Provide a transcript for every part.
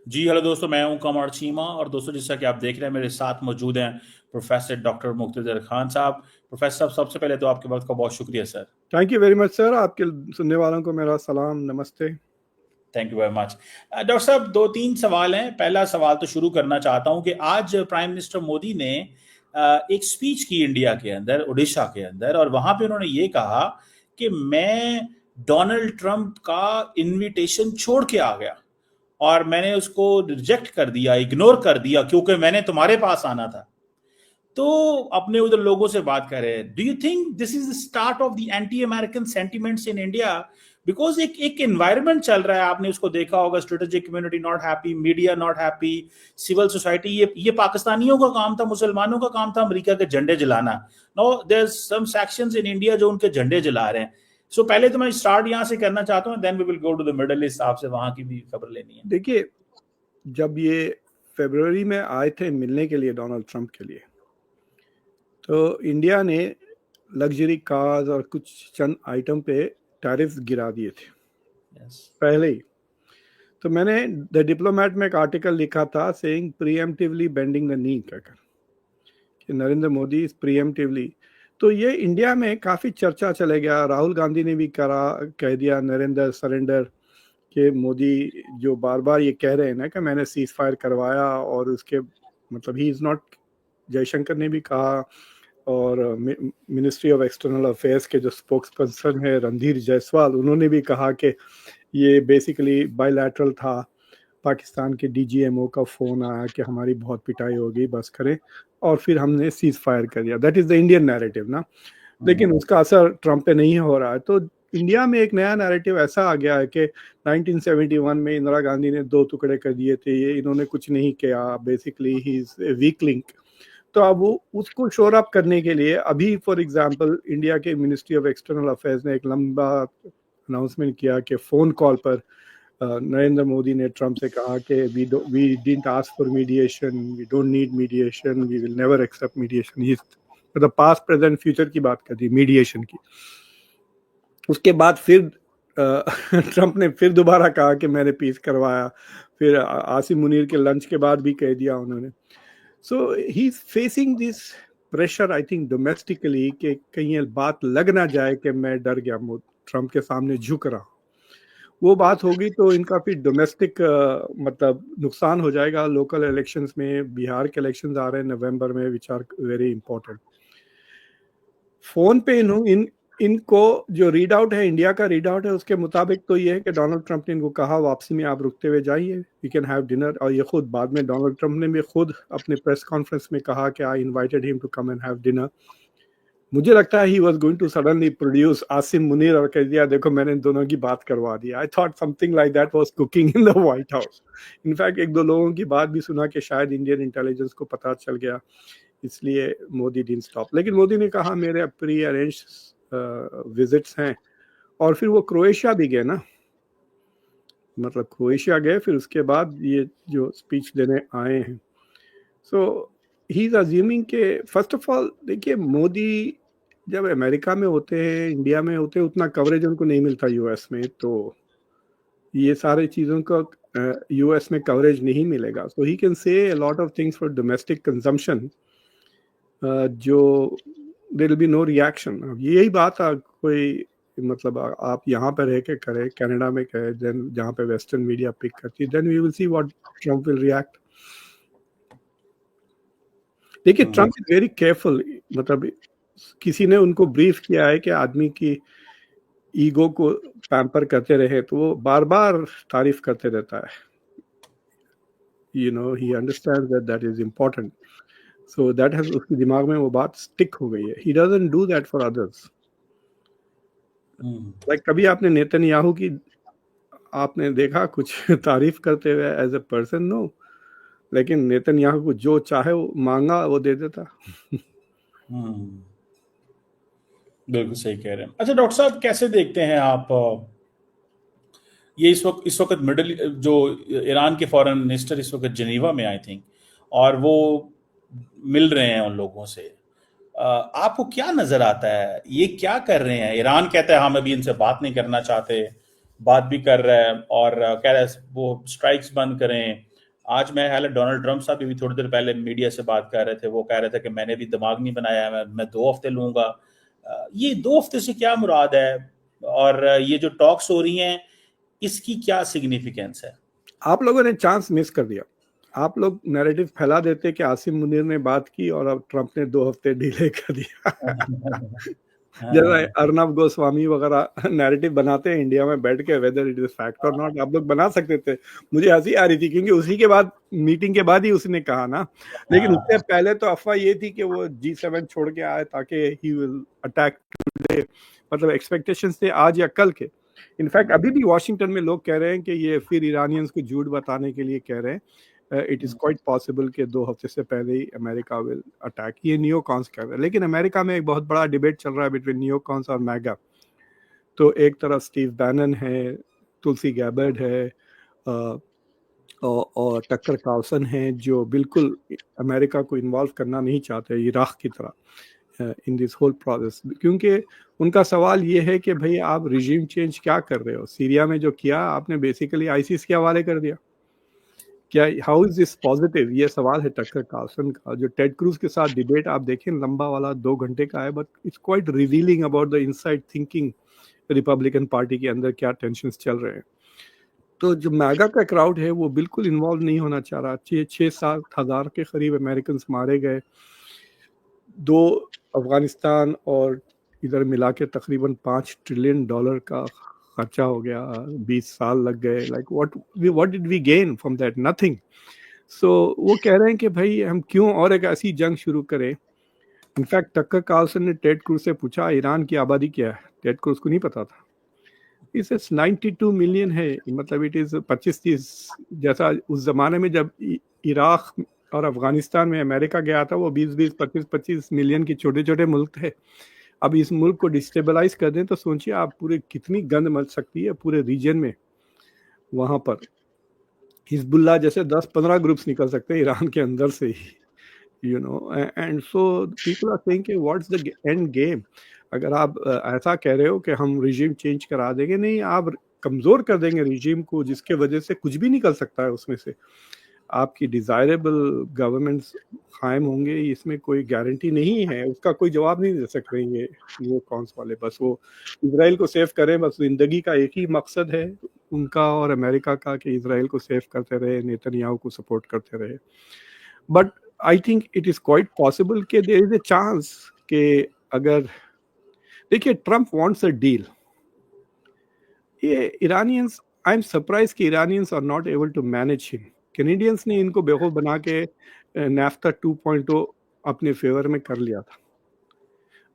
जी hello दोस्तों, मैं हूं कमर चीमा। और दोस्तों, जैसा कि आप देख रहे हैं, मेरे साथ मौजूद हैं प्रोफेसर डॉक्टर मुक्तदर खान साहब। प्रोफेसर साहब, सबसे पहले तो आपके वक्त का बहुत शुक्रिया sir. Thank you very much sir. आपके सुनने वालों को मेरा सलाम, नमस्ते। Thank you very much. Doctor साहब, दो तीन सवाल हैं। पहला सवाल तो शुरू करना चाहता हूं कि आज प्राइम मिनिस्टर मोदी ने एक स्पीच की इंडिया के अंदर, उड़ीसा के अंदर, और वहां पे उन्होंने ये कहा कि मैं डोनाल्ड ट्रंप का इनविटेशन छोड़ के आ गया और मैंने उसको रिजेक्ट कर दिया, इग्नोर कर दिया, क्योंकि मैंने तुम्हारे पास आना था। तो अपने उधर लोगों से बात कर रहे हैं। Do you think this is the start of the anti American sentiments in India? Because एक एक एनवायरमेंट चल रहा है, आपने उसको देखा होगा। Strategic community not happy, media not happy, civil society. ये पाकिस्तानियों का काम था, मुसलमानों का काम था अमेरिका के झंडे जलाना। No, there some sections in India जो उनके झंडे जला रहे हैं। सो पहले तो मैं स्टार्ट यहां से करना चाहता हूँ, then we will go to the Middle East. आपसे वहां की भी खबर लेनी है। देखिए, जब ये फरवरी में आए थे मिलने के लिए डोनाल्ड ट्रंप के लिए, तो इंडिया ने लग्जरी कार्स और कुछ चंद आइटम पे टैरिफ गिरा दिए थे yes. पहले ही। तो मैंने द डिप्लोमेट में एक आर्टिकल लिखा था सेइंग प्रीएम्प्टिवली बेंडिंग द नी कहकर, कि नरेंद्र मोदी इज प्रीएम्प्टिवली। तो ये इंडिया में काफ़ी चर्चा चले गया। राहुल गांधी ने भी कह दिया नरेंद्र सरेंडर, कि मोदी जो बार बार ये कह रहे हैं ना कि मैंने सीज फायर करवाया, और उसके मतलब ही इज़ नॉट। जयशंकर ने भी कहा, और मिनिस्ट्री ऑफ एक्सटर्नल अफेयर्स के जो स्पोक्स पर्सन है रणधीर जायसवाल, उन्होंने भी कहा कि ये बेसिकली बायलैटरल था। पाकिस्तान के डीजीएमओ का फ़ोन आया कि हमारी बहुत पिटाई हो गई, बस करें, और फिर हमने सीज फायर कर दिया। That is the Indian narrative ना। लेकिन उसका असर ट्रंप पे नहीं हो रहा है। तो इंडिया में एक नया नैरेटिव ऐसा आ गया है कि 1971 में इंदिरा गांधी ने दो टुकड़े कर दिए थे, ये इन्होंने कुछ नहीं किया, basically he is a weak link. तो अब वो उसको शोर अप करने के लिए अभी फॉर एग्जांपल इंडिया के मिनिस्ट्री ऑफ एक्सटर्नल अफेयर्स ने एक लंबा अनाउंसमेंट किया कि फ़ोन कॉल पर नरेंद्र मोदी ने ट्रंप से कहा कि we didn't ask for mediation, we don't need mediation, we will never accept mediation. ये मतलब पास्ट प्रेजेंट फ्यूचर की बात कर दी मीडिएशन की। उसके बाद फिर ट्रंप ने फिर दोबारा कहा कि मैंने पीस करवाया। फिर आसिम मुनीर के लंच के बाद भी कह दिया उन्होंने। So he is facing this pressure, I think domestically, कि कहीं बात लग ना जाए कि मैं डर गया, ट्रंप के सामने झुक रहा। वो बात होगी तो इनका फिर डोमेस्टिक मतलब नुकसान हो जाएगा। लोकल इलेक्शंस में, बिहार के इलेक्शंस आ रहे हैं नवंबर में, which are very important. Phone पे इनको जो रीड आउट है, इंडिया का रीड आउट है, उसके मुताबिक तो ये है कि डोनाल्ड ट्रंप ने इनको कहा वापसी में आप रुकते हुए जाइए, वी कैन हैव डिनर। और ये खुद बाद में डोनाल्ड ट्रंप ने भी खुद अपने प्रेस कॉन्फ्रेंस में कहा कि I invited him to come and have dinner. मुझे लगता है he was going to suddenly produce Asim Munir और कह दिया देखो मैंने इन दोनों की बात करवा दी। I thought something like that was cooking in the White House. In fact एक दो लोगों की बात भी सुना कि शायद इंडियन इंटेलिजेंस को पता चल गया, इसलिए मोदी डिडंट स्टॉप। लेकिन मोदी ने कहा मेरे प्री अरेंज विजिट्स हैं। और फिर वो क्रोएशिया भी गए ना, मतलब क्रोएशिया गए, फिर उसके बाद ये जो स्पीच देने आए हैं। सो ही इज अज्यूमिंग के फर्स्ट ऑफ ऑल, देखिए मोदी जब अमेरिका में होते हैं, इंडिया में होते हैं, उतना कवरेज उनको नहीं मिलता यूएस में। तो ये सारी चीज़ों का यूएस में कवरेज नहीं मिलेगा। सो he can say a lot of things for domestic consumption, जो there will be no reaction. अब यही बात कोई मतलब आप यहाँ पर रह के करें, कनाडा में करें, देन जहाँ पे वेस्टर्न मीडिया पिक करती है, then we will see what Trump will react. देखिए ट्रंप इज वेरी केयरफुल। मतलब किसी ने उनको ब्रीफ किया है कि आदमी की ईगो को पैम्पर करते रहे तो वो बार बार तारीफ करते रहता है। You know he understands that that is important. So that has, उसके दिमाग में वो बात स्टिक हो गई है। He doesn't do that for others. Like कभी आपने नेतन्याहू की आपने देखा कुछ तारीफ करते हुए एज ए पर्सन? नो। लेकिन नेतन्याहू को जो चाहे वो मांगा वो दे देता। बिल्कुल सही कह रहे हैं। अच्छा डॉक्टर साहब, कैसे देखते हैं आप ये इस वक्त मिडिल जो ईरान के फॉरेन मिनिस्टर इस वक्त जिनीवा में, आई थिंक, और वो मिल रहे हैं उन लोगों से। आपको क्या नजर आता है, ये क्या कर रहे हैं? ईरान कहता है हम अभी इनसे बात नहीं करना चाहते, बात भी कर रहा है और कह रहा है वो स्ट्राइक्स बंद करें। आज मैं हाल डोनाल्ड ट्रंप साहब भी थोड़ी देर पहले मीडिया से बात कर रहे थे, वो कह रहे थे कि मैंने भी दिमाग नहीं बनाया, मैं 2 हफ्ते लूंगा। ये 2 हफ्ते से क्या मुराद है, और ये जो टॉक्स हो रही हैं इसकी क्या सिग्निफिकेंस है? आप लोगों ने चांस मिस कर दिया। आप लोग नैरेटिव फैला देते कि आसिम मुनीर ने बात की और अब ट्रंप ने 2 हफ्ते डिले कर दिया। जैसा अर्नब गोस्वामी वगैरह नैरेटिव बनाते हैं इंडिया में बैठ के, वेदर इट इज फैक्ट और नॉट, आप लोग बना सकते थे। मुझे हंसी आ रही थी क्योंकि उसी के बाद, मीटिंग के बाद ही उसने कहा ना। लेकिन उससे पहले तो अफवाह ये थी कि वो G7 छोड़ के आए ताकि ही विल अटैक टुडे, मतलब एक्सपेक्टेशंस थे आज या कल के। इनफैक्ट अभी भी वॉशिंगटन में लोग कह रहे हैं कि ये फिर ईरानियंस को झूठ बताने के लिए कह रहे हैं। इट इज क्वाइट पॉसिबल कि 2 हफ्ते से पहले ही अमेरिका विल अटैक, ये नियोकॉन्स कह रहे हैं। लेकिन अमेरिका में एक बहुत बड़ा डिबेट चल रहा है बिटवीन नियोकॉन्स और मैगा। तो एक तरफ स्टीव बैनन है, तुलसी गैबर्ड है, और टक्कर कार्लसन है, जो बिल्कुल अमेरिका को इन्वॉल्व करना नहीं चाहते इराक की तरह इन दिस होल प्रोसेस। क्योंकि उनका सवाल ये है कि भाई आप रिजीम चेंज क्या कर रहे हो? सीरिया में जो किया आपने बेसिकली आईसिस के हवाले कर दिया क्या? How is this positive? ये सवाल है टक्कर कार्लसन का। जो टेड क्रूज के साथ डिबेट आप देखें, लंबा वाला 2 घंटे का है, but it's quite revealing about the inside thinking Republican party के अंदर क्या टेंशंस चल रहे हैं। तो जो मैगा का क्राउड है वो बिल्कुल इन्वॉल्व नहीं होना चाह रहा। 6-7 हज़ार के करीब अमेरिकन मारे गए, 2 अफगानिस्तान और इधर मिला के तकरीबन $5 ट्रिलियन का खर्चा हो गया, 20 साल लग गए। Like what did we gain from that? Nothing. So वो कह रहे हैं कि भाई हम क्यों और एक ऐसी जंग शुरू करें। इनफैक्ट टक्कर कार्लसन ने टेड क्रूज से पूछा ईरान की आबादी क्या है, टेड क्रूज को नहीं पता था। इसे 92 मिलियन है, मतलब इट इज 25-30, जैसा उस जमाने में जब इराक और अफगानिस्तान में अमेरिका गया था वो 20-20, 25-25 मिलियन के छोटे छोटे मुल्क थे। अब इस मुल्क को डिस्टेबलाइज कर दें तो सोचिए आप पूरे कितनी गंद मच सकती है पूरे रीजन में। वहां पर हिजबुल्लाह जैसे 10-15 ग्रुप्स निकल सकते हैं ईरान के अंदर से ही, you know. And so people are saying कि व्हाट्स द एंड गेम? अगर आप ऐसा कह रहे हो कि हम रिजीम चेंज करा देंगे, नहीं, आप कमज़ोर कर देंगे रिजीम को, जिसके वजह से कुछ भी निकल सकता है उसमें से। आपकी डिज़ायरेबल गवर्नमेंट्स कायम होंगे, इसमें कोई गारंटी नहीं है। उसका कोई जवाब नहीं दे सकते ये कौन सा वाले। बस वो इजराइल को सेव करें, बस ज़िंदगी का एक ही मकसद है उनका और अमेरिका का कि इजराइल को सेव करते रहे, नेतन्याहू को सपोर्ट करते रहे। But I think it is quite possible कि देयर इज ए चांस कि अगर, देखिए, ट्रम्प वांट्स अ डील। ये ईरानियंस, आई एम सरप्राइज कि Iranians are not able to manage him. Canadians ने इनको बेवकूफ बना के नाफ्ता 2.0 अपने फेवर में कर लिया था।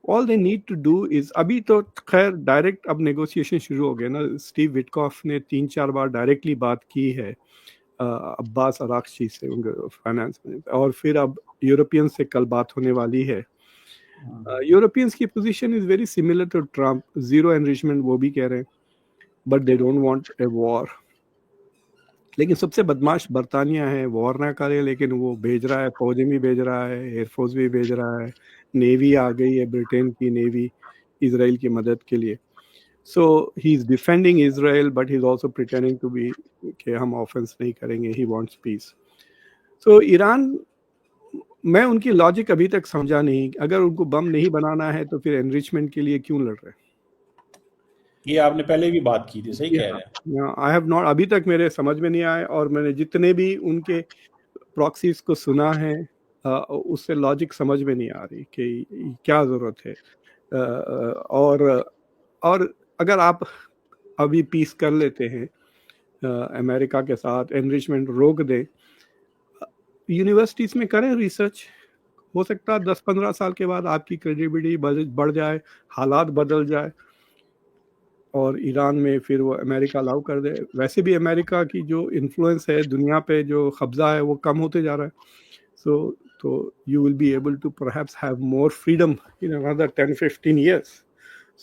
All they need to do is, अभी तो खैर डायरेक्ट अब नेगोशिएशन शुरू हो गए ना। स्टीव विटकॉफ ने 3-4 बार डायरेक्टली बात की है अब्बास अराक्ची से, उनके फाइनेंस में, और फिर अब यूरोपियन से कल बात होने वाली है। यूरोपियंस की position is very similar to Trump, zero enrichment वो भी कह रहे हैं, but they don't want a war. लेकिन सबसे बदमाश बरतानिया है, वॉर ना करे लेकिन वो भेज रहा है, फौजें भी भेज रहा है, एयरफोर्स भी भेज रहा है, नेवी आ गई है, ब्रिटेन की नेवी इसराइल की मदद के लिए। So he is defending Israel but he is also pretending to be कि हम ऑफेंस नहीं करेंगे, he wants peace. So Iran, मैं उनकी लॉजिक अभी तक समझा नहीं। अगर उनको बम नहीं बनाना है तो फिर एनरिचमेंट के लिए क्यों लड़ रहे हैं? ये आपने पहले भी बात की थी, सही कह रहे हैं। आई हैव नॉट, अभी तक मेरे समझ में नहीं आया, और मैंने जितने भी उनके प्रॉक्सीज को सुना है उससे लॉजिक समझ में नहीं आ रही कि क्या ज़रूरत है। और अगर आप अभी पीस कर लेते हैं अमेरिका के साथ, एनरिचमेंट रोक दें, यूनिवर्सिटीज़ में करें रिसर्च, हो सकता है 10-15 साल के बाद आपकी क्रेडिबिलिटी बढ़ जाए, हालात बदल जाए और ईरान में फिर वो अमेरिका अलाउ कर दे। वैसे भी अमेरिका की जो इन्फ्लुएंस है दुनिया पे, जो कब्जा है, वो कम होते जा रहा है। तो you will be able to perhaps have more freedom in another 10-15 years.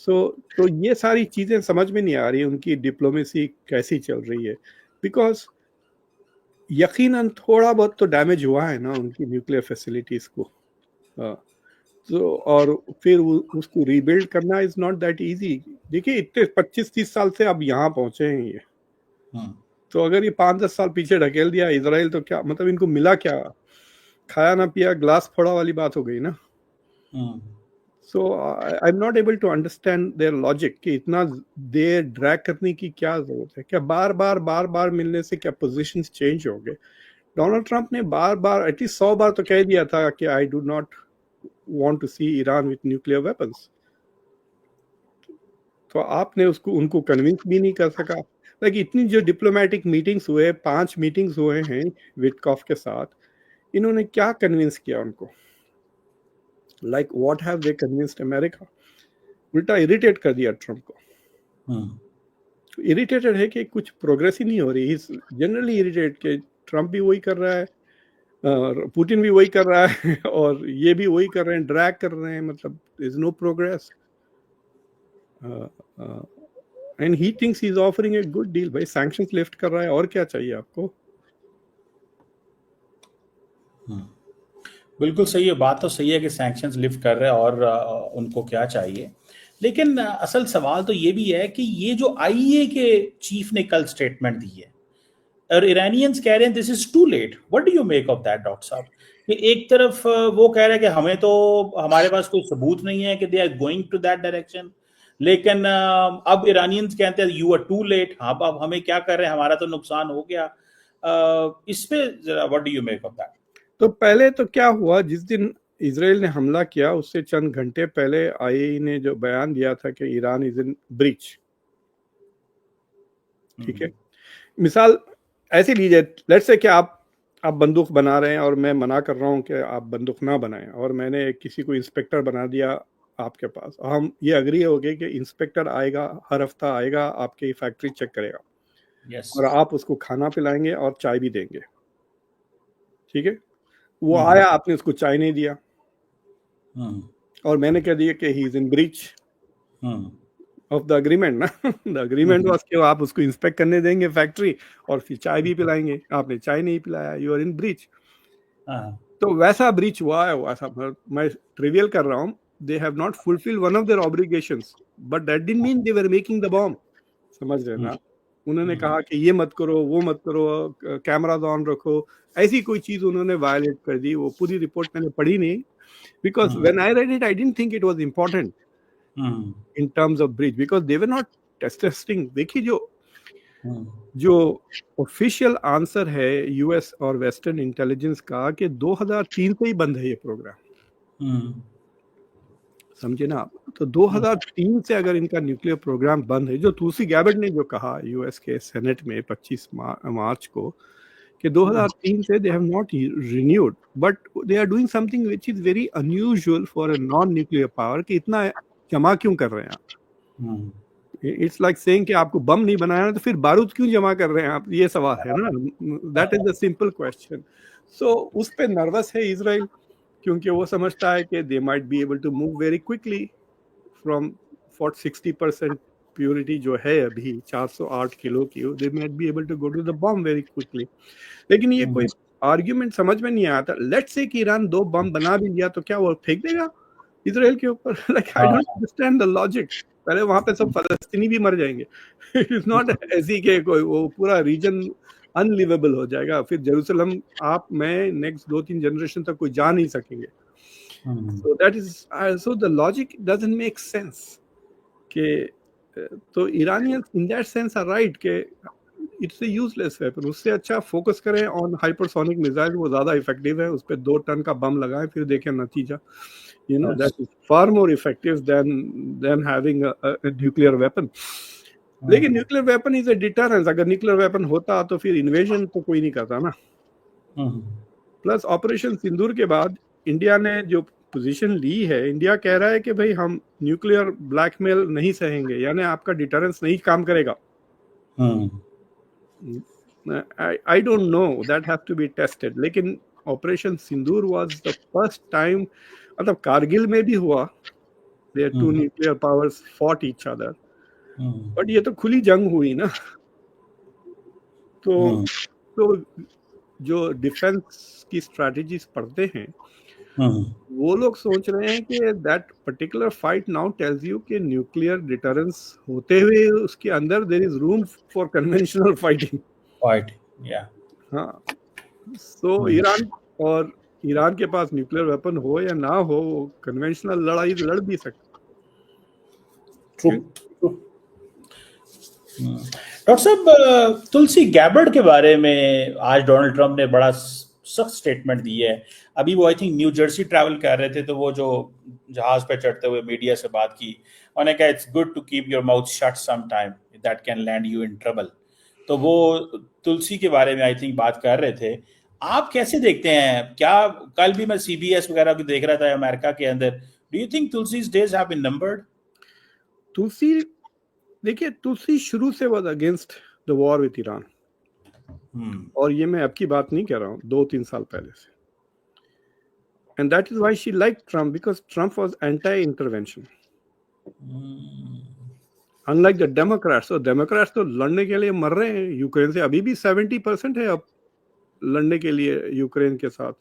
तो ये सारी चीज़ें समझ में नहीं आ रही उनकी डिप्लोमेसी कैसी चल रही है, बिकॉज यकीनन थोड़ा बहुत तो डैमेज हुआ है ना उनकी न्यूक्लियर फैसिलिटीज़ को। तो और फिर उसको रीबिल्ड करना इज नॉट दैट इजी। देखिए, इतने 25-30 साल से अब यहाँ पहुंचे हैं ये। तो अगर ये 5-10 साल पीछे ढकेल दिया इजराइल तो क्या मतलब इनको मिला क्या, खाया ना पिया ग्लास फोड़ा वाली बात हो गई ना। So I am not able to understand their logic कि इतना देर ड्रैग करने की क्या जरूरत है, क्या बार बार मिलने से क्या पोजीशंस चेंज हो गए। डोनाल्ड ट्रंप ने बार बार एटलीस्ट 100 बार तो कह दिया था कि I do not want to see Iran with nuclear weapons, तो आपने उसको उनको कन्विंस भी नहीं कर सका। लाइक इतनी जो डिप्लोमेटिक मीटिंग्स हुए, 5 मीटिंग्स हुए हैं विटकॉफ के साथ, इन्होंने क्या कन्विंस किया उनको, like what have they convinced America. उल्टा इरिटेट कर दिया ट्रंप को। इरिटेटेड है कि कुछ प्रोग्रेस ही नहीं हो रही, जनरली इरिटेट कि ट्रंप भी वही कर रहा है, पुतिन भी वही कर रहा है और ये भी वही कर रहे हैं, ड्रैग कर रहे हैं, मतलब is no progress and he thinks he is offering a good deal. भाई सैंक्शंस लिफ्ट कर रहा है, और क्या चाहिए आपको। बिल्कुल सही है, बात तो सही है कि सैंक्शंस लिफ्ट कर रहे हैं और उनको क्या चाहिए। लेकिन असल सवाल तो ये भी है कि ये जो आईईए के चीफ ने कल स्टेटमेंट दी है और ईरानियंस कह रहे हैं this is too late, what do you make of that doctor साहब? कि एक तरफ वो कह रहे हैं कि हमें तो हमारे पास कोई सबूत नहीं है कि they are going to that direction, लेकिन अब ईरानियंस कहते हैं यू आर टू लेट, हाँ अब हमें क्या कर रहे हैं, हमारा तो नुकसान हो गया। इस पे what do you make of that? तो पहले तो क्या हुआ, जिस दिन इजराइल ने हमला किया उससे चंद घंटे पहले आईएई ने जो बयान दिया था कि ईरान इज इन ब्रीच, ठीक है। मिसाल ऐसे लीजिए, लेट्स से कि आप बंदूक बना रहे हैं और मैं मना कर रहा हूं कि आप बंदूक ना बनाएं, और मैंने किसी को इंस्पेक्टर बना दिया आपके पास, हम ये अग्री हो गए कि इंस्पेक्टर आएगा, हर हफ्ता आएगा, आपकी फैक्ट्री चेक करेगा, yes. और आप उसको खाना पिलाएंगे और चाय भी देंगे, ठीक है। वो आया, आपने उसको चाय नहीं दिया और मैंने कह दिया कि he is in breach of the agreement ना। द अग्रीमेंट वाज कि आप उसको इंस्पेक्ट करने देंगे फैक्ट्री और फिर चाय भी पिलाएंगे, आपने चाय नहीं पिलाया, यू आर इन ब्रीच। तो वैसा ब्रीच हुआ है, वैसा मैं ट्रिवियल कर रहा हूँ, दे have not fulfil one of their obligations but that didn't mean they were making the bomb, समझ रहे ना। उन्होंने कहा कि ये मत करो, वो मत करो, कैमरास ऑन रखो, ऐसी कोई चीज उन्होंने वायलेट कर दी। वो पूरी रिपोर्ट मैंने पढ़ी नहीं, because when I read it I didn't think it was important in terms of breach, because they were not testing. देखिए जो ऑफिशियल आंसर है यूएस और वेस्टर्न इंटेलिजेंस का कि 2003 से ही बंद है ये प्रोग्राम, समझे ना आप। तो 2003 से अगर इनका न्यूक्लियर प्रोग्राम बंद है, जो तुलसी गैबर्ट ने जो कहा यूएस के सेनेट में 25 मार्च को कि 2003 से they have not renewed, but they are doing something which is very unusual for a non nuclear power, कि इतना जमा क्यों कर रहे हैं आप। इट्स लाइक सेइंग कि आपको बम नहीं बनाना तो फिर बारूद क्यों जमा कर रहे हैं आप, ये सवाल है ना। That is the simple question. So उस पे नर्वस है इजराइल, क्योंकि वो समझता है कि they might be able to move very quickly from 60% purity जो है अभी 408 किलो की, they might be able to go to the bomb very quickly. लेकिन ये कोई आर्ग्यूमेंट समझ में नहीं आता। लेट्स से कि ईरान 2 बम बना भी लिया तो क्या वो फेंक देगा इजराइल के ऊपर? Like I don't understand the logic. पहले वहां पे सब फलस्तीनी भी मर जाएंगे। इट इज नॉट ऐसी के कोई वो पूरा रीजन अनलिवेबल हो जाएगा, फिर जेरूसलम आप मैं नेक्स्ट 2-3 जनरेशन तक कोई जा नहीं सकेंगे। So that is so the logic doesn't make sense के। तो Iranians in that sense are right के इट्स ए यूजलेस वेपन, उससे अच्छा फोकस करें ऑन हाइपरसोनिक मिसाइल, वो ज्यादा इफेक्टिव है, उस पर 2 टन का बम लगाएं फिर देखें नतीजा। You know, that is far more effective than having a nuclear weapon. लेकिन nuclear weapon is a deterrence. अगर न्यूक्लियर वेपन होता तो फिर इन्वेजन तो कोई नहीं करता ना। प्लस ऑपरेशन सिंदूर के बाद इंडिया ने जो पोजीशन ली है, इंडिया कह रहा है कि भाई हम न्यूक्लियर ब्लैकमेल नहीं सहेंगे, यानी आपका डिटरेंस नहीं काम करेगा। I don't know, that has to be tested. लेकिन operation Sindoor was the first time, मतलब कारगिल में भी हुआ, their 2 nuclear powers fought each other, but ये तो खुली जंग हुई ना। तो जो डिफेंस की स्ट्रैटेजीज पढ़ते हैं वो लोग सोच रहे हैं कि that particular fight now tells you कि न्यूक्लियर डिटरेंस होते हुए उसके अंदर there is room for conventional fighting. Fight या हाँ, सो ईरान के पास न्यूक्लियर वेपन हो या ना हो, वो कन्वेंशनल लड़ाई लड़ भी सकता। ट्रू। डॉक्टर साहब, तुलसी गैबर्ड के बारे में आज डोनाल्ड ट्रंप ने बड़ा सख्त स्टेटमेंट दी है। अभी वो I think new Jersey travel कर रहे थे, तो वो जो जहाज पे चढ़ते हुए मीडिया से बात की, उन्होंने कहा it's good to keep your mouth shut some time, that can land you in trouble. तो वो तुलसी के बारे में आई थिंक बात कर रहे थे। आप कैसे देखते हैं? क्या कल भी मैं सीबीएस वगैरह भी देख रहा था अमेरिका के अंदर, do you think Tulsi's days have been numbered? Tulsi, देखिए, तुलसी शुरू से was against the war with Iran, और ये मैं अब की बात नहीं कह रहा हूँ, 2-3 साल पहले से। And that is why she like Trump, because Trump was anti intervention, unlike the Democrats. तो डेमोक्रेट्स तो लड़ने के लिए मर रहे हैं यूक्रेन से, अभी भी 70% है अब लड़ने के लिए यूक्रेन के साथ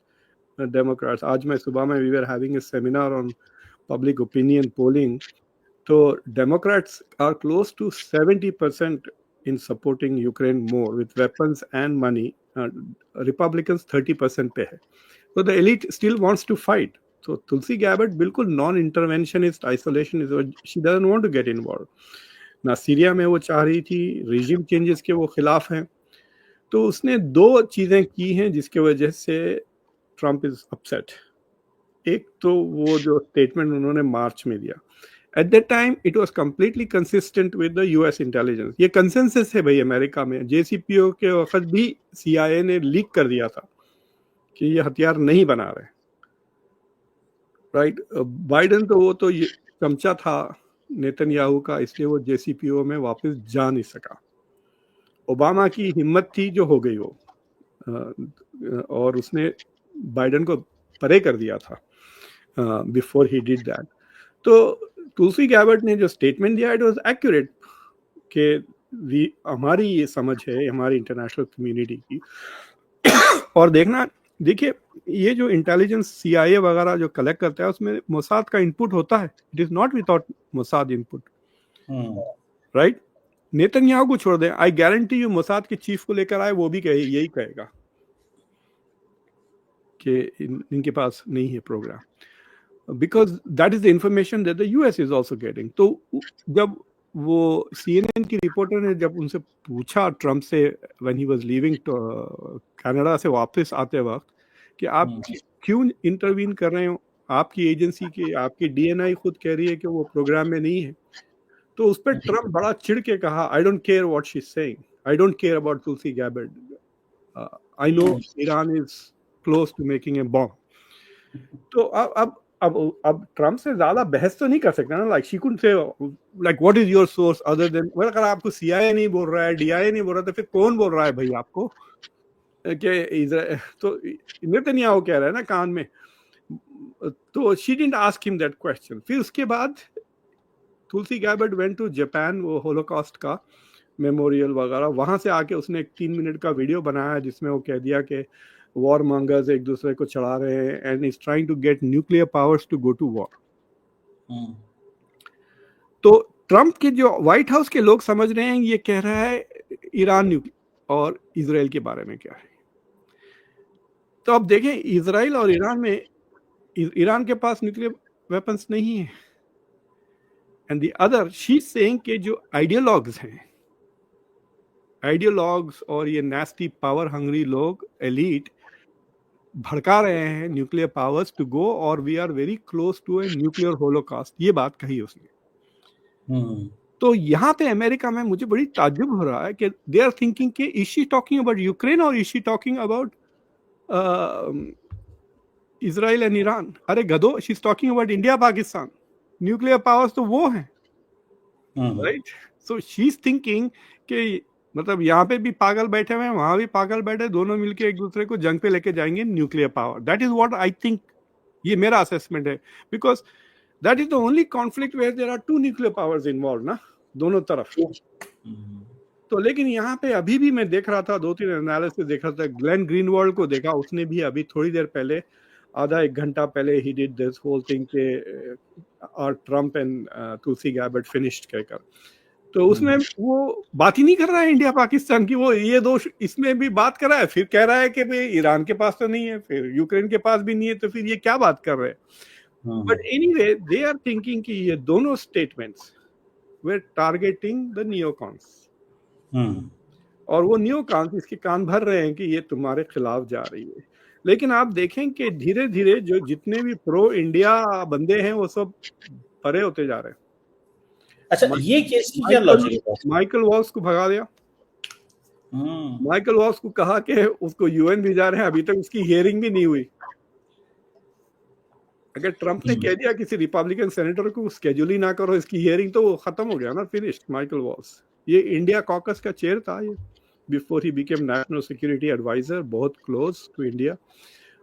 डेमोक्रेट्स। आज मैं सुबह में we were having a seminar on public opinion polling, तो Democrats are close to 70% in supporting Ukraine more with weapons and money. Republicans 30% पे है, so the elite still wants to fight. So Tulsi Gabbard बिल्कुल non-interventionist, isolationist, she doesn't want to get involved. ना Syria में वो चाह रही थी, regime changes के वो खिलाफ हैं। तो उसने 2 चीजें की हैं जिसके वजह से ट्रम्प इज अपसेट। एक तो वो जो स्टेटमेंट उन्होंने मार्च में दिया, At that time, it was completely consistent with the US intelligence. ये consensus है भाई अमेरिका में। JCPO के वक्त भी CIA ने लीक कर दिया था कि ये हथियार नहीं बना रहे, राइट? बाइडन तो वो तो चमचा था नेतन्याहू का, इसलिए वो JCPO में वापस जा नहीं सका। ओबामा की हिम्मत थी जो हो गई वो, और उसने बाइडन को परे कर दिया था बिफोर ही डिड दैट। तो तुलसी गैबर्ड ने जो स्टेटमेंट दिया, इट वाज एक्यूरेट कि हमारी ये समझ है हमारी इंटरनेशनल कम्युनिटी की। और देखिए, ये जो इंटेलिजेंस CIA वगैरह जो कलेक्ट करता है, उसमें मोसाद का इनपुट होता है। It is not without Mossad input, right? Netanyahu को छोड़ दें, आई गारंटी यू मोसाद के चीफ को लेकर आए, वो भी यही कहेगा कि इनके पास नहीं है programme, because that is the information that the US is also getting. तो जब वो CNN की रिपोर्टर ने जब उनसे पूछा ट्रम्प से when he was leaving Canada से वापस आते वक्त कि आप क्यों इंटरवीन कर रहे हो, आपकी एजेंसी की, आपकी DNI खुद कह रही है कि वो प्रोग्राम में नहीं है, तो उस पर ट्रम्प बड़ा चिढ़ के कहा, I don't care what she's saying, I don't care about Tulsi Gabbard, I know Iran is close to making a bomb. तो अब ट्रम्प से ज्यादा बहस तो नहीं कर सकता ना, like she could say like what is your source other than, अगर आपको CIA नहीं बोल रहा है, DIA नहीं बोल रहा, तो फिर कौन बोल रहा है भाई आपको कि इजराइल? तो नेतन्याहू कह रहा है ना कान में, तो she didn't ask him that question. फिर उसके बाद Tulsi Gabbard went to Japan, वो होलोकॉस्ट का मेमोरियल वगैरह, वहां से आके उसने एक 3 मिनट का वीडियो बनाया जिसमें वो कह दिया कि वॉर मॉन्गर्स एक दूसरे को चढ़ा रहे हैं and is trying to get nuclear powers to go to war. तो ट्रम्प के जो व्हाइट हाउस के लोग समझ रहे हैं ये कह रहा है ईरान और इजराइल के बारे में क्या है। तो अब देखें, इजराइल और ईरान में, ईरान के पास न्यूक्लियर वेपन्स नहीं है, and the other she is saying कि जो आइडियोलॉग्स हैं, आइडियोलॉग्स और ये नेस्टी पावर हंग्री लोग, एलीट, भड़का रहे हैं न्यूक्लियर पावर्स टू गो, और we are very close to a nuclear holocaust, ये बात कही उसने। तो यहाँ पे अमेरिका में मुझे बड़ी ताज्जुब हो रहा है कि दे आर थिंकिंग कि is she talking about Ukraine और is she talking about Israel and Iran? अरे गधो, she is talking about India Pakistan, nuclear powers तो वो हैं, right? So she is thinking कि मतलब यहाँ पे भी पागल बैठे हुए हैं, वहां भी पागल बैठे, दोनों मिलके एक दूसरे को जंग पे लेके जाएंगे nuclear power. That is what I think, ये मेरा असेसमेंट है, because that is the only conflict where there are 2 nuclear powers involve ना, दोनों तरफ। तो लेकिन यहाँ पे अभी भी मैं देख रहा था, 2-3 एनालिसिस देख रहा था, ग्लेन ग्रीनवॉल्ड को देखा, उसने भी अभी थोड़ी देर पहले, आधा 1 घंटा पहले, he did this whole thing के are Trump and Tulsi Gabbard finished कहकर। तो उसमें वो बात ही नहीं कर रहा है इंडिया पाकिस्तान की, वो ये दोष इसमें भी बात कर रहा है, फिर कह रहा है कि भाई ईरान के पास तो नहीं है, फिर यूक्रेन के पास भी नहीं है, तो फिर ये क्या बात कर रहे हैं। But anyway they are thinking कि ये दोनों statements were targeting the neocons, और वो नियोकॉन्स इसके कान भर रहे हैं कि ये तुम्हारे खिलाफ जा रही है। लेकिन आप देखें कि धीरे धीरे जो जितने भी प्रो इंडिया बंदे हैं वो सब परे होते जा रहे हैं। अच्छा, ये केस की क्या लॉजिक है? माइकल वॉल्स को भगा दिया। माइकल वॉल्स को कहा कि उसको यूएन भेजा रहे हैं, अभी तक उसकी हियरिंग भी नहीं हुई। अगर ट्रंप ने कह दिया किसी रिपब्लिकन सेनेटर को स्केड्यूल ही ना करो इसकी हियरिंग, तो वो खत्म हो गया ना, फिनिश्ड। माइकल वॉल्स ये इंडिया कॉकस का चेयर था, ये बिफोर ही बिकेम नेशनल सिक्योरिटी एडवाइजर, बहुत क्लोज टू इंडिया।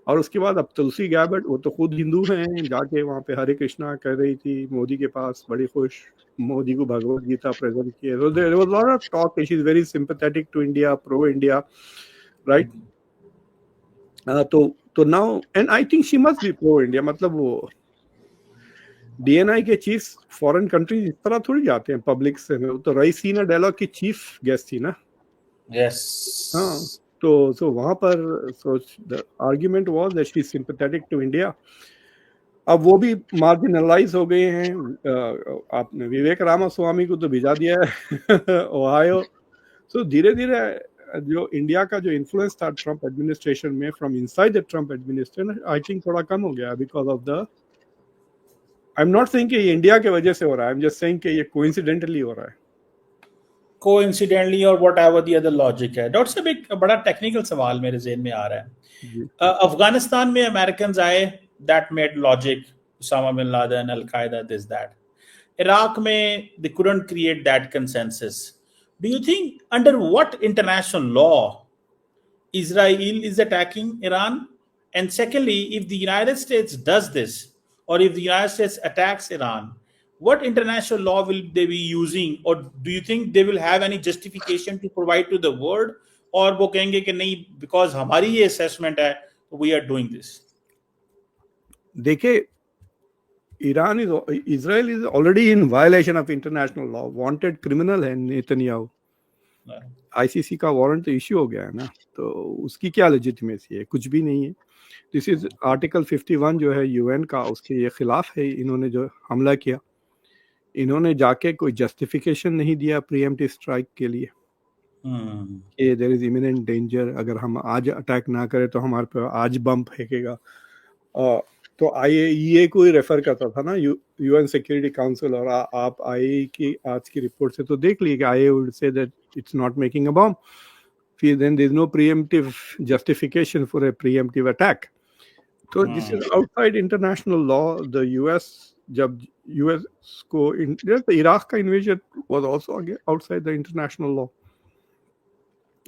और उसके बाद अब तुलसी गैबर्ट, वो तो खुद हिंदू हैं, जाके वहाँ पे हरे कृष्णा कह रही थी मोदी के पास, बड़ी खुश, मोदी को भगवत गीता प्रेजेंट किए। So there was a lot of talk. She is very sympathetic to India, pro India, right? तो now, and I think she must be pro India. मतलब वो DNI के चीफ फॉरेन कंट्रीज इस तरह थोड़ी जाते हैं पब्लिक से। तो रईसीना डायलॉग की चीफ गेस्ट थी ना। यस। हाँ, तो वहां पर the argument was that she is sympathetic to India. अब वो भी मार्जिनलाइज हो गए हैं। आपने विवेक रामास्वामी को तो भिजा दिया है ओहायो। सो धीरे धीरे जो इंडिया का जो इन्फ्लुएंस था ट्रंप एडमिनिस्ट्रेशन में, from inside the Trump administration, I think थोड़ा कम हो गया because of the, I am not saying कि ये इंडिया के वजह से हो रहा है, आई एम जस्ट सेइंग कि ये कोइंसिडेंटली हो रहा है। कोइंसिडेंटली और व्हाटएवर द अदर लॉजिक है। डॉक्टर साहब, एक बड़ा टेक्निकल सवाल मेरे ज़हन में आ रहा है। अफगानिस्तान में अमेरिकन आए, that made logic, Osama bin Laden, al Qaeda, this that. Iraq में they couldn't create that consensus. Do you think under what international law Israel is attacking Iran? And secondly, if the United States does this, or if the United States attacks Iran, what international law will they be using? Or do you think they will have any justification to provide to the world? और वो कहेंगे कि नहीं, because हमारी ये assessment है, we are doing this. देखिए, Israel is already in violation of international law. Wanted criminal है नेतन्याहू। ICC का वारंट तो इश्यू हो गया है ना, तो उसकी क्या लेजिटिमेसी है? कुछ भी नहीं है। दिस इज आर्टिकल 51 जो है यूएन का, उसके ये खिलाफ है। इन्होंने जो हमला किया, इन्होंने जाके कोई जस्टिफिकेशन नहीं दिया प्रीएम्प्टिव स्ट्राइक के लिए कि देयर इज इमिनेंट डेंजर, अगर हम आज अटैक ना करें तो हमारे पे आज बम फेंकेगा। तो IAEA को ही रेफर करता था ना यूएन सिक्योरिटी काउंसिल। और आप IAEA की आज की रिपोर्ट से तो देख लिए कि IAEA would say that it's not making a bomb. Then there is no preemptive justification for a preemptive attack. So this is outside international law. The US, जब US को इराक का invasion was also outside the international law.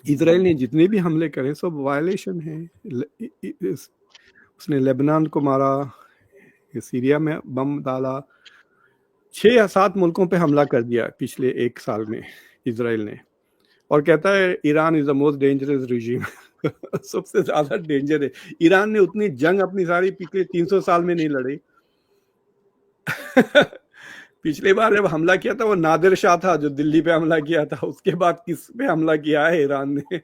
Israel ने जितने भी हमले करे सब violation है। उसने लेबनान को मारा, सीरिया में बम डाला, 6 या 7 मुल्कों पे हमला कर दिया पिछले 1 साल में इजराइल ने। और कहता है Iran is the most dangerous regime. सबसे ज्यादा डेंजर है। ईरान ने उतनी जंग अपनी सारी पिछले 300 साल में नहीं लड़ी। पिछली बार जब हमला किया था वो नादिर शाह था जो दिल्ली पे हमला किया था। उसके बाद किस पे हमला किया है ईरान ने?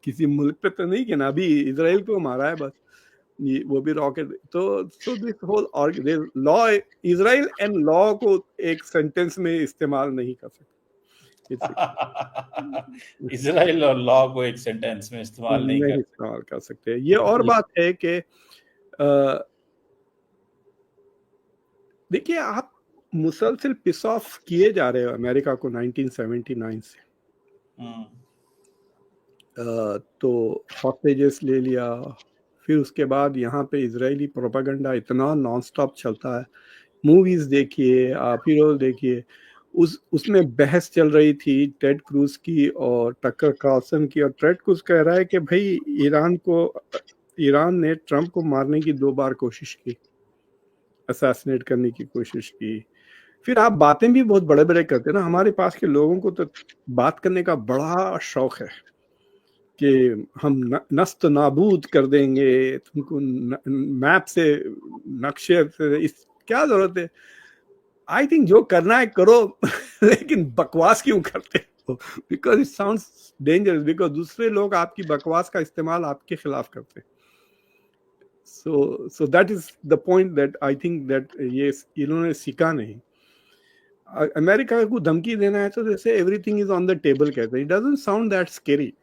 किसी मुल्क पे तो नहीं किया ना। अभी इजराइल को मारा है बस, वो भी रॉकेट। तो this whole law, Israel and law को एक सेंटेंस में इस्तेमाल नहीं कर सकते। इजराइल और लॉ को एक सेंटेंस में इस्तेमाल नहीं कर सकते। ये और बात है कि देखिए, आप मुसलसल पिस ऑफ किए जा रहे हो अमेरिका को 1979 से। तो हॉस्टेजेस ले लिया, फिर उसके बाद यहाँ पे इजरायली प्रोपेगेंडा इतना नॉन स्टॉप चलता है। मूवीज देखिए, आप हीरो देखिए, उसमें बहस चल रही थी टेड क्रूज की और टकर कार्लसन की। और टेड क्रूज कह रहा है कि भाई ईरान ने ट्रंप को मारने की 2 बार कोशिश की, असैसिनेट करने की कोशिश की। फिर आप बातें भी बहुत बड़े बड़े करते हैं ना। हमारे पास के लोगों को तो बात करने का बड़ा शौक है कि हम नस्त नाबूद कर देंगे तुमको, मैप से, नक्शे से। इस क्या जरूरत है? आई थिंक जो करना है करो लेकिन बकवास क्यों करते हो? Because it sounds dangerous, because दूसरे लोग आपकी बकवास का इस्तेमाल आपके खिलाफ करते हैं. So that is the point that I think that ये इन्होंने सीखा नहीं. अमेरिका को धमकी देना है तो जैसे everything is on the table कहते हैं. It doesn't sound that scary.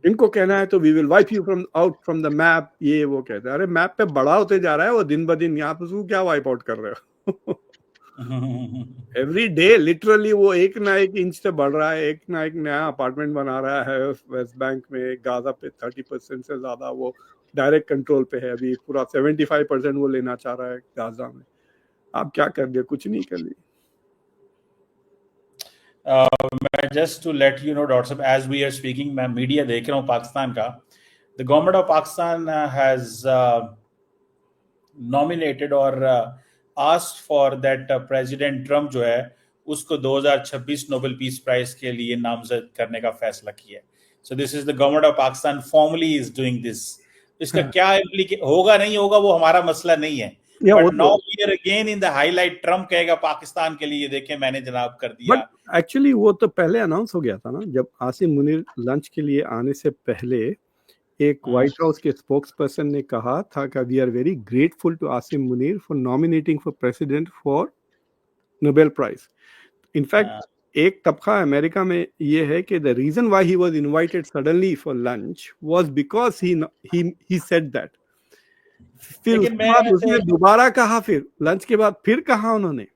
इनको कहना है तो we will wipe you from out from the map, ये वो कहते हैं. अरे मैप पे बड़ा होते जा रहा है वो दिन ब दिन, यहाँ पे उसको क्या वाइप आउट कर रहे हो? एवरी डे लिटरली वो एक ना एक इंच से बढ़ रहा है, एक ना एक नया अपार्टमेंट बना रहा है वेस्ट बैंक में. गाजा पे 30% से ज्यादा वो डायरेक्ट कंट्रोल पे है. अभी पूरा 75% वो लेना चाह रहा है गाजा में. आप क्या कर दिया? कुछ नहीं कर लिया. मैं just to let you know doctor साहब, एज वी आर स्पीकिंग, मैं मीडिया देख रहा हूँ पाकिस्तान का. The government of Pakistan has nominated और asked for that president Trump जो है उसको 2026 नोबेल पीस प्राइज के लिए नामजद करने का फैसला किया है. So this is the government of Pakistan formally is doing this. इसका क्या इम्प्लीकेशन होगा नहीं होगा वो हमारा मसला नहीं है. But now we are again in the highlight. Trump कहेगा पाकिस्तान के लिए देखें मैंने जनाब कर दिया. बट एक्चुअली वो तो पहले अनाउंस हो गया था ना, जब आसिम मुनीर लंच के लिए आने से पहले एक व्हाइट हाउस के स्पोक्स पर्सन ने कहा था कि we are very grateful to Asim Munir for nominating for president for Nobel prize. In fact एक तबका अमेरिका में ये है कि the reason why he was invited suddenly for lunch was because he said that. फिर उसके बाद उसने दोबारा कहा, फिर लंच के बाद फिर कहा उन्होंने,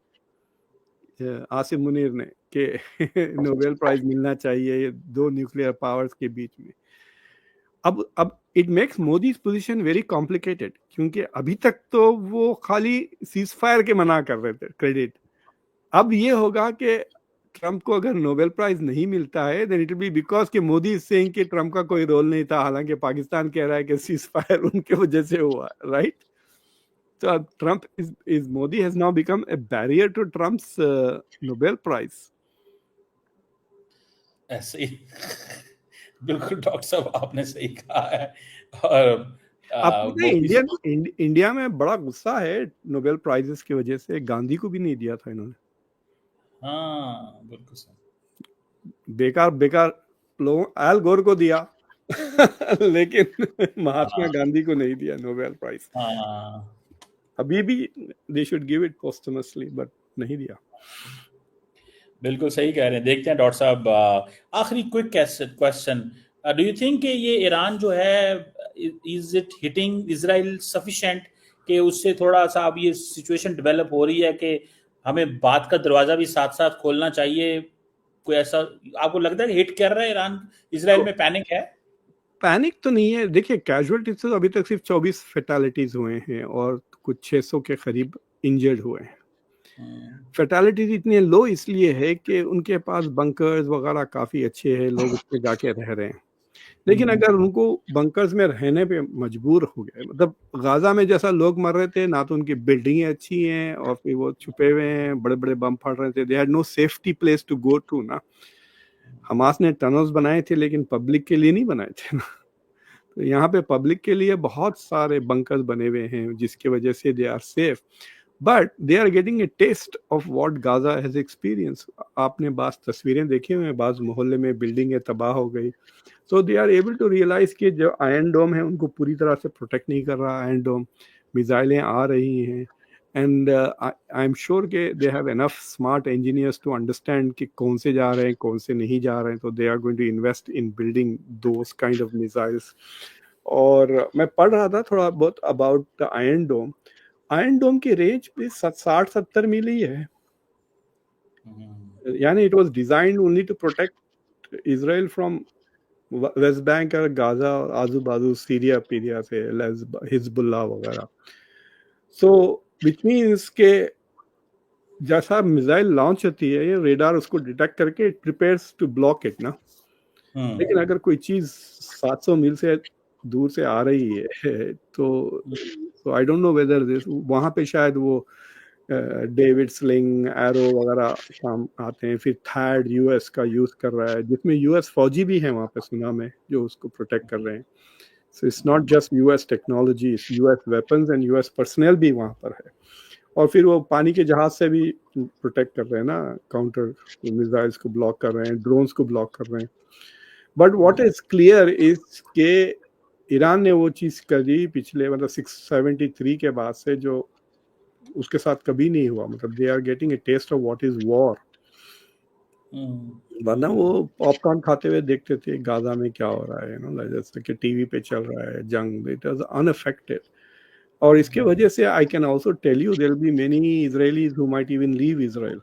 आसिम मुनीर ने, कि नोबेल प्राइज मिलना चाहिए दो न्यूक्लियर पावर्स के बीच में. अब it makes Modi's position very complicated, क्योंकि अभी तक तो वो खाली सीज फायर के मना कर रहे थे क्रेडिट. अब ये होगा कि ट्रम्प को अगर नोबेल प्राइज नहीं मिलता है then it will be because कि मोदी इज सेइंग कि ट्रम्प का कोई रोल नहीं था, हालांकि पाकिस्तान कह रहा है कि सीज फायर उनके वजह से हुआ, right? So Trump is Modi has now become a barrier to Trump's Nobel Prize. ऐसे ही बिल्कुल डॉक्टर साहब आपने सही कहा है. और आपको इंडिया में बड़ा गुस्सा है नोबेल प्राइजेस की वजह से. गांधी को भी नहीं दिया था इन्होंने. हाँ बिल्कुल सही. बेकार लोगों, एल गोर को दिया लेकिन महात्मा गांधी को नहीं दिया नोबेल प्राइज. अभी भी they should give it posthumously, but नहीं दिया. बिल्कुल सही कह रहे हैं. देखते हैं डॉक्टर साहब, आखिरी quick question, do you think कि ये ईरान जो है is it hitting Israel sufficient कि उससे थोड़ा सा अब ये सिचुएशन डेवलप हो रही है कि हमें बात का दरवाजा भी साथ साथ खोलना चाहिए? कोई ऐसा आपको लगता है कि हिट कर रहा है ईरान इजराइल में? पैनिक है? पैनिक तो नहीं है. देखिए कैजुअलिटीज तो अभी तक सिर्फ 24 फेटालिटीज हुए हैं और कुछ 600 के करीब इंजर्ड हुए हैं. फेटालिटीज इतने लो इसलिए है कि उनके पास बंकर्स वगैरह काफ़ी अच्छे हैं, लोग उसमें जाके रह रहे हैं. लेकिन अगर उनको बंकर्स में रहने पे मजबूर हो गए, मतलब गाजा में जैसा लोग मर रहे थे ना, तो उनकी बिल्डिंगें अच्छी हैं और फिर वो छुपे हुए हैं, बड़े बड़े बम फट रहे थे. They had no safety place to go to ना. हमास ने टनल्स बनाए थे लेकिन पब्लिक के लिए नहीं बनाए थे ना. तो यहाँ पे पब्लिक के लिए बहुत सारे बंकर्स बने हुए हैं जिसकी वजह से they are safe, but they are getting a taste of what Gaza has experience. आपने बास तस्वीरें देखी हुई हैं, बाज़ मोहल्ले में बिल्डिंगें तबाह हो गई. So they are able to realize कि जो आयरन डोम है उनको पूरी तरह से प्रोटेक्ट नहीं कर रहा. आयरन डोम मिसाइलें आ रही हैं, एंड आई एम श्योर कि they have enough smart engineers to understand कि कौन से जा रहे हैं कौन से नहीं जा रहे हैं. तो they are going to invest in building those kind of missiles. और मैं पढ़ रहा था थोड़ा बहुत about the iron dome. Iron dome की रेंज भी 60-70 मील ही है. यानी it was designed only to protect Israel from West Bank और गाजा और आजू बाजू सीरिया पीरिया से, हिजबुल्लाह वगैरह. सो विच मीन्स के जैसा मिसाइल लॉन्च होती है ये रेडार उसको डिटेक्ट करके it prepares to block it ना. लेकिन अगर कोई चीज 700 मील से दूर से आ रही है तो I don't know whether this, वहाँ पे शायद वो डेविड स्लिंग एरो वगैरह काम आते हैं. फिर थर्ड यूएस का यूज कर रहा है, जिसमें यूएस फौजी भी हैं वहाँ पे, सुना में, जो उसको प्रोटेक्ट कर रहे हैं. So it's not just US technology, US weapons and US personal भी वहाँ पर है. और फिर वो पानी के जहाज से भी प्रोटेक्ट कर रहे हैं ना, काउंटर मिसाइल्स को ब्लॉक कर रहे हैं, ड्रोन्स को ब्लॉक कर रहे हैं। But what is clear is के ईरान ने वो चीज करी पिछले मतलब 673 के बाद से जो उसके साथ कभी नहीं हुआ। मतलब they are getting a taste of what is war. वरना वो पॉपकॉर्न खाते हुए देखते थे गाजा में क्या हो रहा है, जैसे कि टीवी पे चल रहा है जंग, इट वाज अनअफेक्टेड। और इसके वजह से I can also tell you there will be many Israelis who might even leave Israel,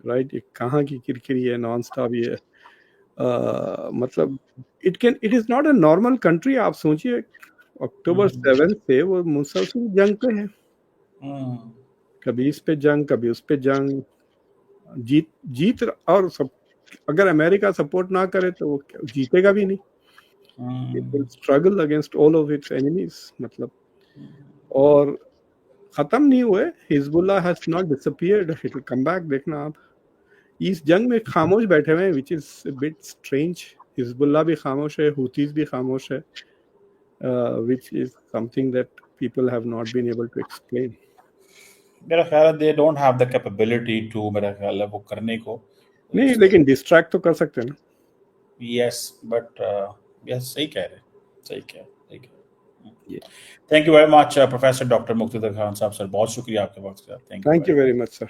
right. ये कहाँ की किरकिरी है, नॉन स्टॉप ये मतलब it is not a normal country. आप सोचिए अक्टूबर 7 से वो मुसलसल जंग पे है, कभी इस पे जंग कभी उस पे जंग, जीत और सब। अगर अमेरिका सपोर्ट ना करे तो वो जीतेगा भी नहीं। It will struggle against all of its enemies, मतलब। और खत्म नहीं हुए, Hezbollah has not disappeared, it will come back। देखना आप इस जंग में खामोश बैठे हुए हैं, which is a bit strange। Hezbollah भी खामोश है, हुतीज भी खामोश है, which is something that people have not been able to explain। मेरा ख्याल है they don't have the capability to, मेरा ख्याल है वो करने को नहीं, लेकिन डिस्ट्रैक्ट तो कर सकते हैं ना। yes but yes सही कह रहे, सही कह रहे। Thank you very much professor doctor Muqtedar Khan साहब सर, बहुत शुक्रिया आपके वक्त का। Thank you very much sir.